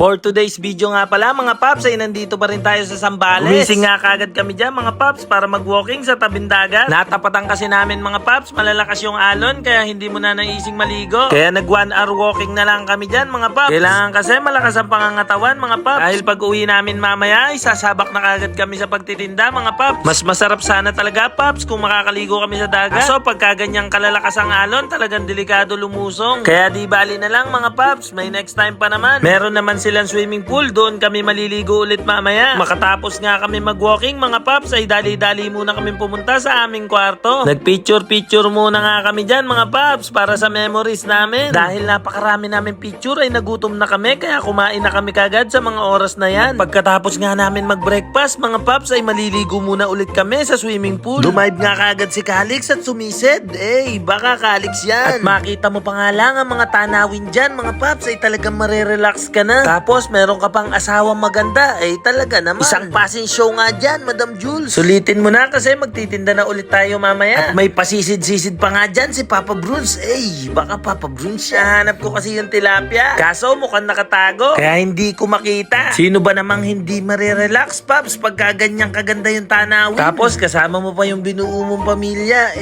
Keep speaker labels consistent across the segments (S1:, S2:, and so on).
S1: For today's video nga pala mga paps ay nandito pa rin tayo sa Zambales. Gumising nga kagad kami dyan mga paps para mag-walking sa tabing dagat. Natapatan kasi namin mga paps, malalakas yung alon kaya hindi mo na naising maligo. Kaya nag 1 hour walking na lang kami dyan mga paps. Kailangan kasi malakas ang pangangatawan mga paps. Dahil pag uwi namin mamaya ay sasabak na kagad kami sa pagtitinda mga paps. Mas masarap sana talaga paps kung makakaligo kami sa dagat. So pagka ganyang kalalakas ang alon talagang delikado lumusong. Kaya di bali na lang mga paps, may next time pa naman. Meron naman silang swimming pool, doon kami maliligo ulit mamaya. Makatapos nga kami mag-walking mga paps ay dali-dali muna kami pumunta sa aming kwarto. Nag-picture muna nga kami dyan mga paps para sa memories namin. Dahil napakarami namin picture ay nagutom na kami kaya kumain na kami kagad sa mga oras na yan. Pagkatapos nga namin mag-breakfast mga paps ay maliligo muna ulit kami sa swimming pool. Dumive nga kagad si Calix at sumisid. Baka Calix yan. At makita mo pa nga lang ang mga tanawin dyan mga paps ay talagang marerelax ka na. Tapos meron ka pang asawang maganda, talaga naman. Isang passing show nga dyan, Madam Jules. Sulitin mo na kasi magtitinda na ulit tayo mamaya. At may pasisid-sisid pa nga dyan si Papa Bruns. Baka Papa Bruns siya. Hanap ko kasi yung tilapia. Kaso mukhang nakatago. Kaya hindi ko makita. Sino ba namang hindi marirelax, Paps, pagka ganyang kaganda yung tanawin? Tapos kasama mo pa yung binuo mong pamilya.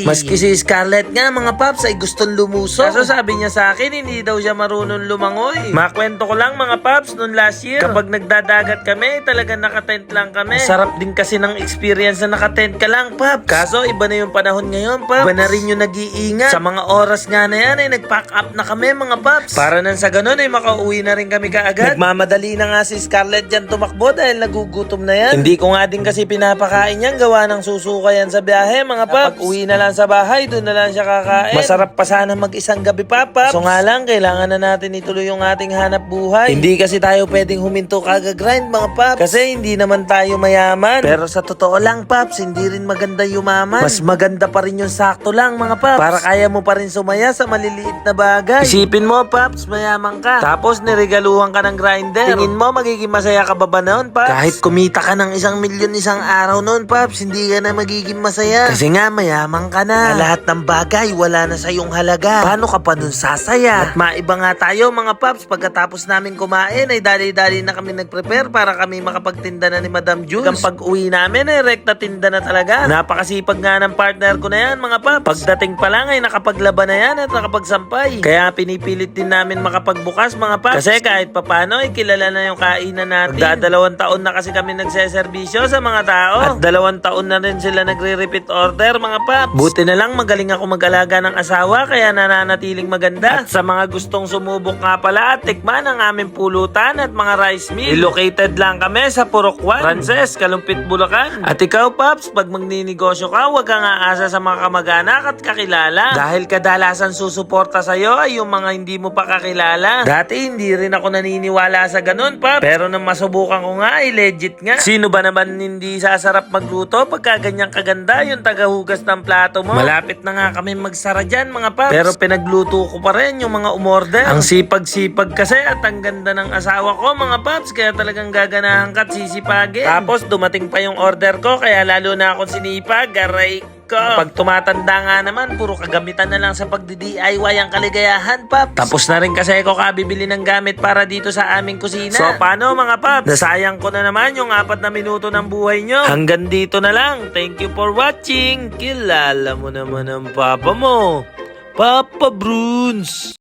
S1: Maski si Scarlett nga mga Paps ay gustong lumusong. Kaso sabi niya sa akin, hindi daw siya marunong lumangoy. Makwento ko lang mga Paps, noon last year, kapag nagdadagat kami, talagang nakatent lang kami. Sarap din kasi ng experience na nakatent ka lang, Paps. Kaso iba na yung panahon ngayon, Paps. Iba na rin yung nag-iingat. Sa mga oras nga na yan ay nag-pack up na kami mga Paps. Para nang sa ganun ay makauwi na rin kami kaagad. Nagmamadali na nga si Scarlett dyan tumakbo dahil nagugutom na yan. Hindi ko nga din kasi pinapakain yan, gawa ng susuka yan sa biyahe mga Paps. Pag uwi na lang sa bahay, doon na lang siya kakain. Masarap pa sana mag-isang gabi pa, Paps. So nga lang, kailangan na natin ituloy yung ating hanap buhay. Hindi kasi tayo pwedeng huminto kagagrind mga Paps. Kasi hindi naman tayo mayaman. Pero sa totoo lang Paps, hindi rin maganda yumaman. Mas maganda pa rin yung sakto lang mga Paps. Para kaya mo pa rin sumaya sa maliliit na bagay. Isipin mo Paps, mayaman ka. Tapos niregaluhan ka ng grinder. Tingin mo magiging masaya ka ba noon Paps? Kahit kumita ka ng 1 milyon isang araw noon Paps, hindi ka na magiging masaya. Kasi nga mayaman ka na. Lahat ng bagay wala na sa iyong halaga. Paano ka pa nun sasaya? At maiba nga tayo mga Paps, pagkatapos namin kumain ay dali-dali na kami nag-prepare para kami makapagtinda na ni Madam Jules. Hanggang pag-uwi namin ay rekta tinda na talaga. Napakasipag nga ng partner ko na yan mga Paps. Pagdating pa lang ay nakapaglaban na yan at nakapagsampay. Kaya pinipilit din namin makapagbukas mga Paps. Kasi kahit papano ay kilala na yung kainan natin. Magdadalawang taon na kasi kami nagseserbisyo sa mga tao. At 2 taon na rin sila nagre-repeat order mga Paps. Buti na lang magaling ako mag-alaga ng asawa kaya nananatiling maganda. At sa mga gustong sumubok nga pala at tikman ang aming pulutan at mga rice meal, located lang kami sa Purok 1, Frances, Kalumpit, Bulacan. At ikaw Paps, pag magninegosyo ka, huwag kang aasa sa mga kamag-anak at kakilala. Dahil kadalasan susuporta sa'yo ay yung mga hindi mo pa kakilala. Dati hindi rin ako naniniwala sa ganun Paps. Pero nang masubukan ko nga ay legit nga. Sino ba naman hindi sasarap magluto pagka ganyang kaganda yung tagahugas ng plato mo? Malapit na nga kami magsara dyan mga Paps. Pero pinagluto ko pa rin yung mga umorder. Ang sipag-sipag kasi at ang ganda ng asawa ko mga Paps, kaya talagang gaganahan ka at sisipagin. Tapos dumating pa yung order ko kaya lalo na akong sinipag, aray ko. Pag tumatanda nga naman, puro kagamitan na lang sa pagdi-DIY ang kaligayahan, Paps. Tapos na rin kasi ako kabibili ng gamit para dito sa aming kusina. So paano mga Paps? Nasayang ko na naman yung 4 na minuto ng buhay nyo. Hanggang dito na lang. Thank you for watching. Kilala mo naman ang papa mo, Papa Bruns.